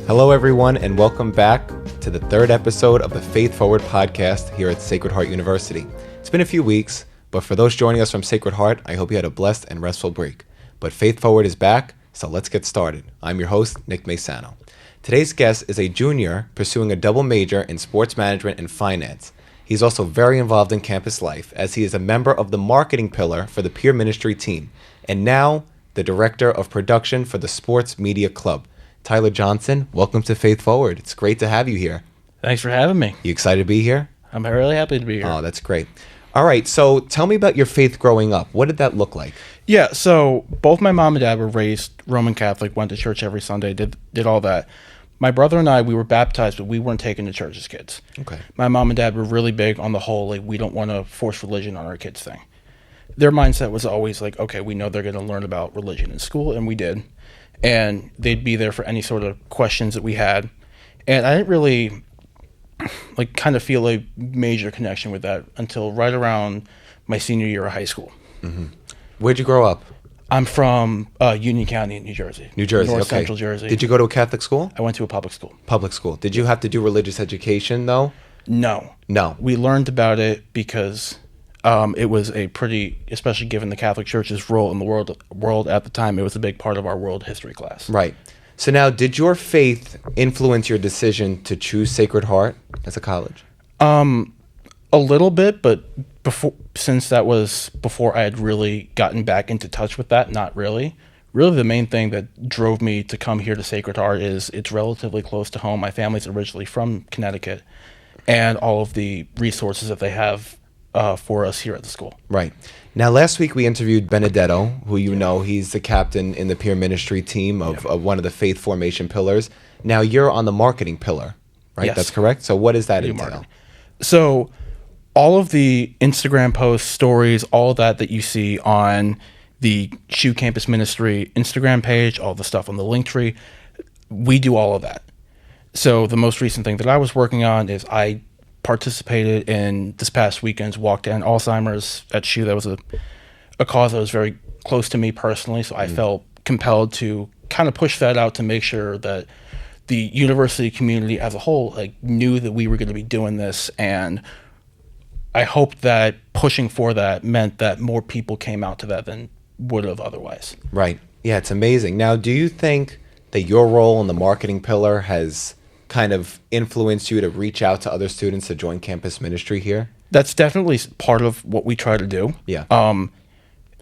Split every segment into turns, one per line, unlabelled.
Hello, everyone, and welcome back to the third episode of the Faith Forward podcast here at Sacred Heart University. It's been a few weeks, but for those joining us from Sacred Heart, I hope you had a blessed and restful break. But Faith Forward is back, so let's get started. I'm your host, Nick Maisano. Today's guest is a junior pursuing a double major in sports management and finance. He's also very involved in campus life, as he is a member of the marketing pillar for the peer ministry team, and now the director of production for the Sports Media Club. Tyler Johnson, welcome to Faith Forward. It's great to have you here.
Thanks for having me.
You excited to be here?
I'm really happy to be here.
Oh, that's great. All right, so tell me about your faith growing up. What did that look like?
Yeah, so both my mom and dad were raised Roman Catholic, went to church every Sunday, did all that. My brother and I, we were baptized, but we weren't taken to church as kids.
Okay.
My mom and dad were really big on the whole, like, we don't want to force religion on our kids thing. Their mindset was always like, okay, we know they're going to learn about religion in school, and we did. And they'd be there for any sort of questions that we had. And I didn't really, kind of feel a major connection with that until right around my senior year of high school.
Mm-hmm. Where'd you grow up?
I'm from Union County in New Jersey.
New Jersey,
North
okay.
Central Jersey.
Did you go to a Catholic school?
I went to a public school.
Public school. Did you have to do religious education, though?
No. We learned about it because it was a pretty, especially given the Catholic Church's role in the world at the time, it was a big part of our world history class.
Right. So now, did your faith influence your decision to choose Sacred Heart as a college?
A little bit, but since that was before I had really gotten back into touch with that, not really. Really, the main thing that drove me to come here to Sacred Heart is it's relatively close to home. My family's originally from Connecticut, and all of the resources that they have for us here at the school.
Right. Now, last week we interviewed Benedetto, who you know, he's the captain in the peer ministry team of one of the faith formation pillars. Now, you're on the marketing pillar, right?
Yes.
That's correct? So what does that entail?
Marketing. So all of the Instagram posts, stories, all that you see on the SHU Campus Ministry Instagram page, all the stuff on the Linktree, we do all of that. So the most recent thing that I was working on is I participated in this past weekend's walk to end Alzheimer's at SHU. That was a cause that was very close to me personally, so I felt compelled to kind of push that out to make sure that the university community as a whole knew that we were going to be doing this, and I hoped that pushing for that meant that more people came out to that than would have otherwise.
Right. Yeah, it's amazing. Now, do you think that your role in the marketing pillar has kind of influenced you to reach out to other students to join campus ministry here?
That's definitely part of what we try to do.
Yeah.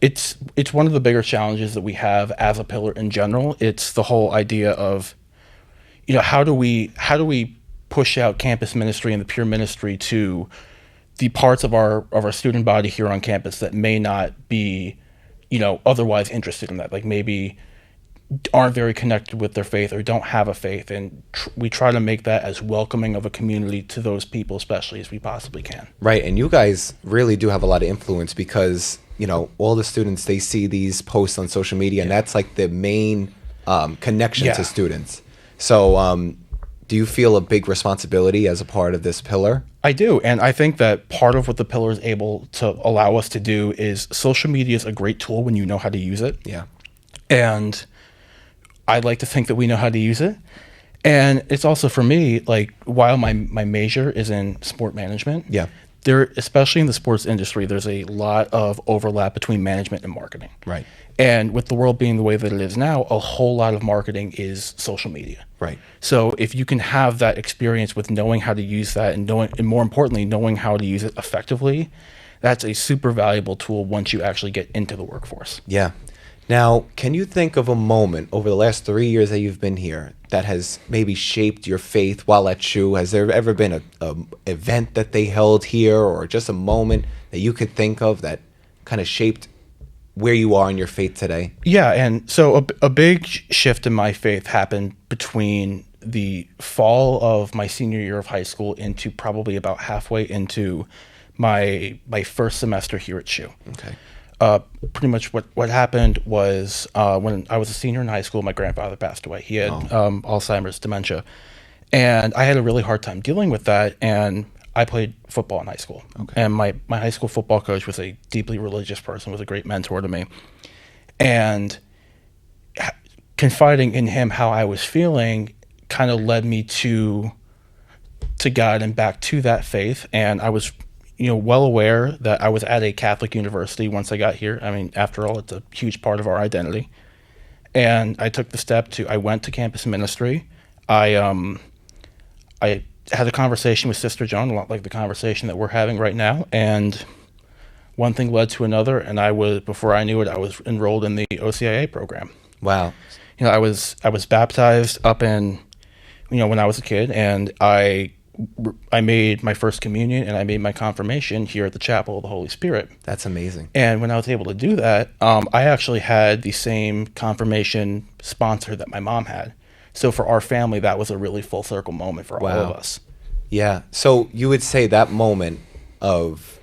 It's one of the bigger challenges that we have as a pillar in general. It's the whole idea of, how do we push out campus ministry and the peer ministry to the parts of our student body here on campus that may not be, otherwise interested in that, like maybe aren't very connected with their faith or don't have a faith, and we try to make that as welcoming of a community to those people especially as we possibly can.
Right, and you guys really do have a lot of influence because, all the students, they see these posts on social media, and that's like the main connection to students. So do you feel a big responsibility as a part of this pillar?
I do, and I think that part of what the pillar is able to allow us to do is social media is a great tool when you know how to use it.
Yeah. And
I'd like to think that we know how to use it. And it's also, for me, while my major is in sport management, there, especially in the sports industry, there's a lot of overlap between management and marketing.
Right.
And with the world being the way that it is now, a whole lot of marketing is social media.
Right.
So if you can have that experience with knowing how to use that and more importantly, knowing how to use it effectively, that's a super valuable tool once you actually get into the workforce.
Yeah. Now, can you think of a moment over the last 3 years that you've been here that has maybe shaped your faith while at SHU? Has there ever been a event that they held here, or just a moment that you could think of that kind of shaped where you are in your faith today?
Yeah, and so a big shift in my faith happened between the fall of my senior year of high school into probably about halfway into my first semester here at SHU.
Okay.
Pretty much what happened was when I was a senior in high school, my grandfather passed away. He had Alzheimer's, dementia, and I had a really hard time dealing with that, and I played football in high school. Okay. And my high school football coach was a deeply religious person, was a great mentor to me. And confiding in him how I was feeling kind of led me to God and back to that faith. And I was, well aware that I was at a Catholic university once I got here. I mean, after all, it's a huge part of our identity. And I took the step I went to campus ministry. I had a conversation with Sister Joan, a lot like the conversation that we're having right now. And one thing led to another. And before I knew it, I was enrolled in the OCIA program.
Wow.
I was baptized up in, when I was a kid, and I made my first communion and I made my confirmation here at the Chapel of the Holy Spirit.
That's amazing.
And when I was able to do that, I actually had the same confirmation sponsor that my mom had. So for our family, that was a really full circle moment for all of us.
Yeah. So you would say that moment of,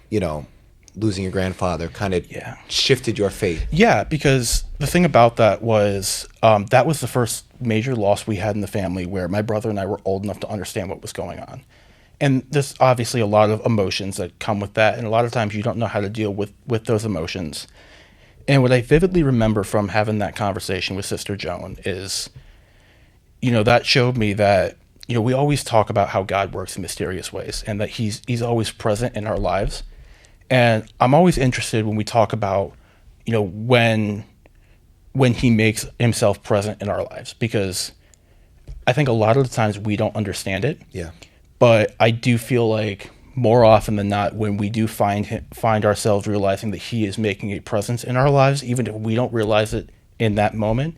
losing your grandfather kind of shifted your faith. Yeah,
because the thing about that was the first major loss we had in the family where my brother and I were old enough to understand what was going on. And there's obviously a lot of emotions that come with that, and a lot of times you don't know how to deal with those emotions. And what I vividly remember from having that conversation with Sister Joan is, that showed me that, we always talk about how God works in mysterious ways and that he's always present in our lives. And I'm always interested when we talk about, when he makes himself present in our lives, because I think a lot of the times we don't understand it.
Yeah.
But I do feel like more often than not, when we do find ourselves realizing that he is making a presence in our lives, even if we don't realize it in that moment,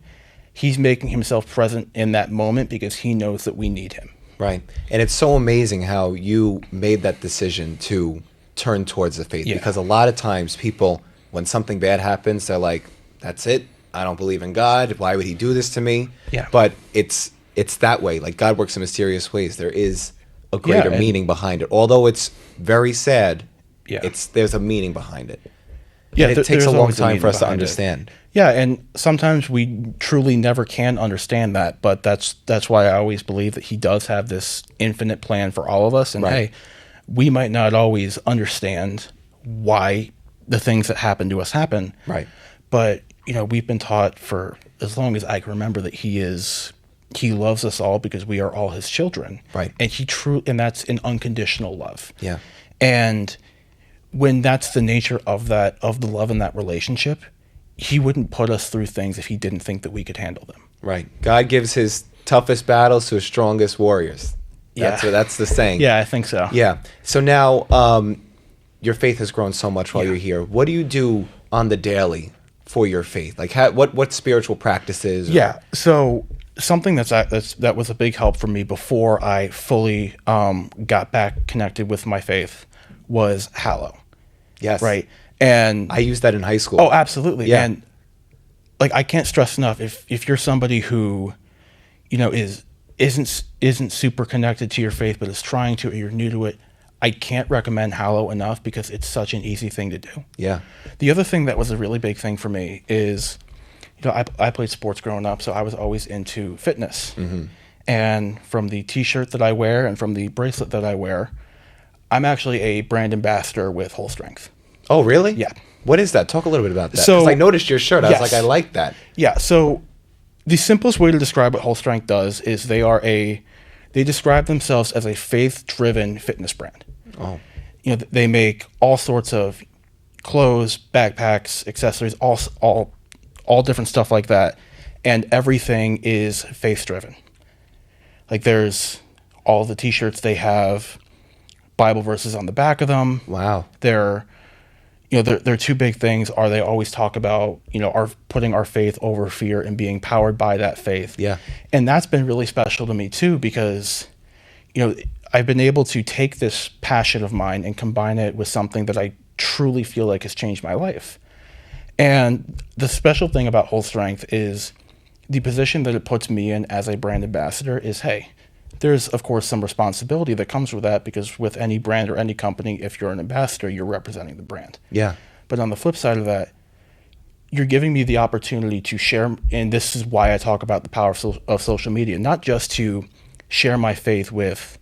he's making himself present in that moment because he knows that we need him.
Right. And it's so amazing how you made that decision to turn towards the faith, because a lot of times people, when something bad happens, they're like, that's it, I don't believe in God, why would he do this to me? But it's that way. Like, God works in mysterious ways. There is a greater meaning behind it, although it's very sad. There's a meaning behind it. And it takes a long time for us to understand.
And sometimes we truly never can understand that, but that's why I always believe that he does have this infinite plan for all of us. And hey, we might not always understand why the things that happen to us happen.
Right.
But, we've been taught for as long as I can remember that he loves us all because we are all his children.
Right.
And that's an unconditional love.
Yeah.
And when that's the nature of the love in that relationship, he wouldn't put us through things if he didn't think that we could handle them.
Right. God gives his toughest battles to his strongest warriors. That's the saying.
Yeah, I think so.
Yeah. So now your faith has grown so much while you're here. What do you do on the daily for your faith? Like, what spiritual practices?
So something that was a big help for me before I fully got back connected with my faith was Hallow.
Yes.
Right. And
I used that in high school.
Oh, absolutely.
Yeah.
And like, I can't stress enough, if you're somebody who, isn't super connected to your faith, but is trying to, or you're new to it, I can't recommend Hallow enough because it's such an easy thing to do.
Yeah.
The other thing that was a really big thing for me is, I played sports growing up, so I was always into fitness. Mm-hmm. And from the t-shirt that I wear and from the bracelet that I wear, I'm actually a brand ambassador with Whole Strength.
Oh, really?
Yeah.
What is that? Talk a little bit about that. Because I noticed your shirt. I was like, I like that.
Yeah. So the simplest way to describe what Whole Strength does is they describe themselves as a faith-driven fitness brand.
Oh.
They make all sorts of clothes, backpacks, accessories, all different stuff like that. And everything is faith-driven. Like, there's all the t-shirts, they have Bible verses on the back of them.
Wow.
Their two big things are they always talk about, our putting our faith over fear and being powered by that faith.
Yeah.
And that's been really special to me too, because, I've been able to take this passion of mine and combine it with something that I truly feel like has changed my life. And the special thing about Whole Strength is the position that it puts me in as a brand ambassador is, hey, there's, of course, some responsibility that comes with that, because with any brand or any company, if you're an ambassador, you're representing the brand.
Yeah.
But on the flip side of that, you're giving me the opportunity to share, and this is why I talk about the power of social media, not just to share my faith with,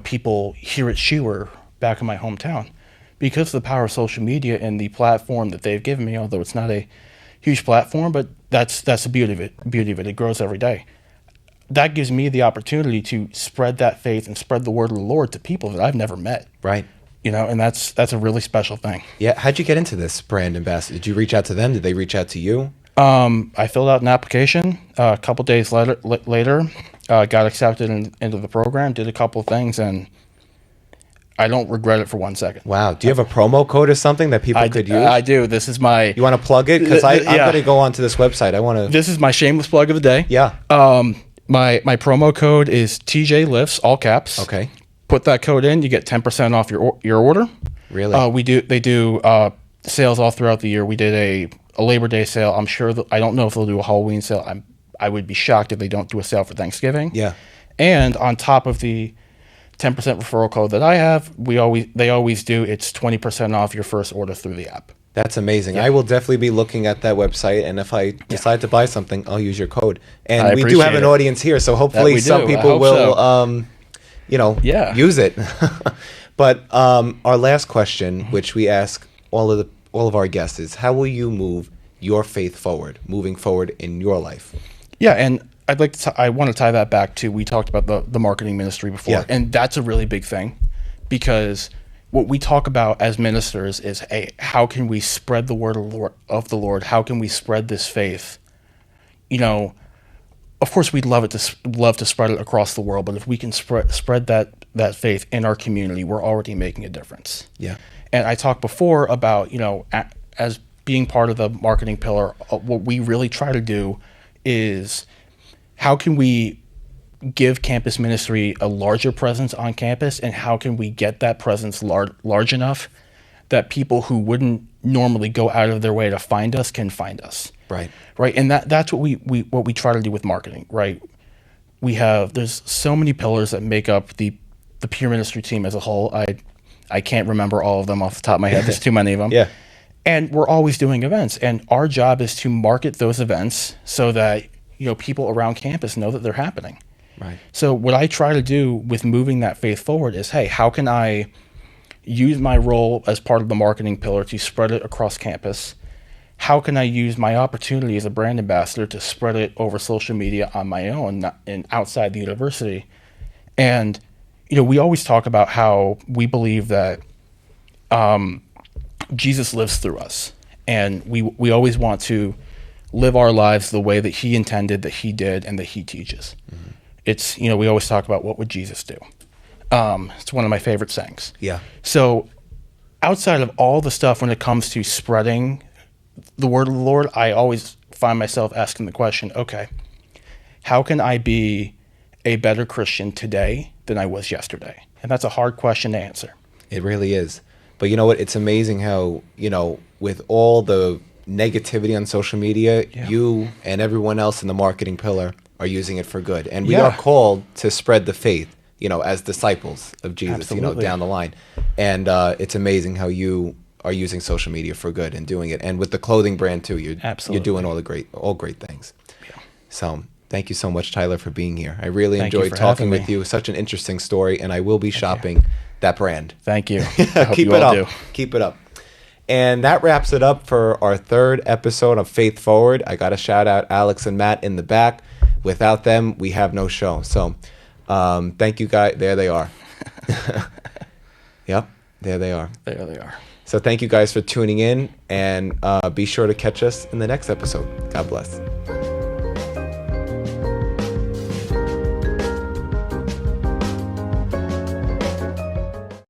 people here at Shewer back in my hometown. Because of the power of social media and the platform that they've given me, although it's not a huge platform, but that's the beauty of it. It grows every day. that gives me the opportunity to spread that faith and spread the word of the Lord to people that I've never met.
Right.
And that's a really special thing.
Yeah. How'd you get into this brand ambassador? Did you reach out to them? Did they reach out to you?
I filled out an application. A couple days later, got accepted into the program. Did a couple of things, and I don't regret it for 1 second.
Wow. Do you have a promo code or something that people could use?
I do. This is my.
You want to plug it? Because I'm going to go onto this website. I want to.
This is my shameless plug of the day.
Yeah.
My promo code is TJ Lifts, all caps.
Okay.
Put that code in, you get 10% off your order.
Really?
They do sales all throughout the year. We did a Labor Day sale. I'm sure I don't know if they'll do a Halloween sale. I would be shocked if they don't do a sale for Thanksgiving.
Yeah.
And on top of the 10% referral code that I have, they always do. It's 20% off your first order through the app.
That's amazing. Yeah. I will definitely be looking at that website, and if I decide to buy something, I'll use your code. And we do have an audience here, so hopefully some people will, use it. But our last question, which we ask all of our guests, is how will you move your faith forward, moving forward in your life?
Yeah, and I want to tie that back to, we talked about the marketing ministry before, and that's a really big thing, because what we talk about as ministers is, hey, how can we spread the word of the Lord? How can we spread this faith? Of course, we'd love to spread it across the world, but if we can spread that faith in our community, we're already making a difference.
Yeah.
And I talked before about, as being part of the marketing pillar, what we really try to do is, how can we give campus ministry a larger presence on campus, and how can we get that presence large enough that people who wouldn't normally go out of their way to find us can find us.
Right.
And that's what we try to do with marketing, right? There's so many pillars that make up the peer ministry team as a whole. I can't remember all of them off the top of my head. There's too many of them.
Yeah.
And we're always doing events, and our job is to market those events so that people around campus know that they're happening.
Right.
So what I try to do with moving that faith forward is, hey, how can I use my role as part of the marketing pillar to spread it across campus? How can I use my opportunity as a brand ambassador to spread it over social media on my own and outside the university? And, we always talk about how we believe that Jesus lives through us. And we always want to live our lives the way that he intended, that he did, and that he teaches. Mm-hmm. It's, we always talk about, what would Jesus do? It's one of my favorite sayings.
Yeah.
So outside of all the stuff when it comes to spreading the word of the Lord, I always find myself asking the question, okay, how can I be a better Christian today than I was yesterday? And that's a hard question to answer.
It really is. But you know what? It's amazing how, with all the negativity on social media, you and everyone else in the marketing pillar are using it for good. And we are called to spread the faith, as disciples of Jesus,
Absolutely.
Down the line. And it's amazing how you are using social media for good and doing it. And with the clothing brand too, you're doing all great things. Yeah. So thank you so much, Tyler, for being here. I really enjoyed talking with you. Such an interesting story, and I will be shopping that brand.
Thank you. I hope
Keep
you
it
all
up.
do.
Keep it up. And that wraps it up for our third episode of Faith Forward. I got to shout out Alex and Matt in the back. Without them, we have no show. So thank you, guys. There they are. Yep, there they are.
There they are.
So thank you guys for tuning in, and be sure to catch us in the next episode. God bless.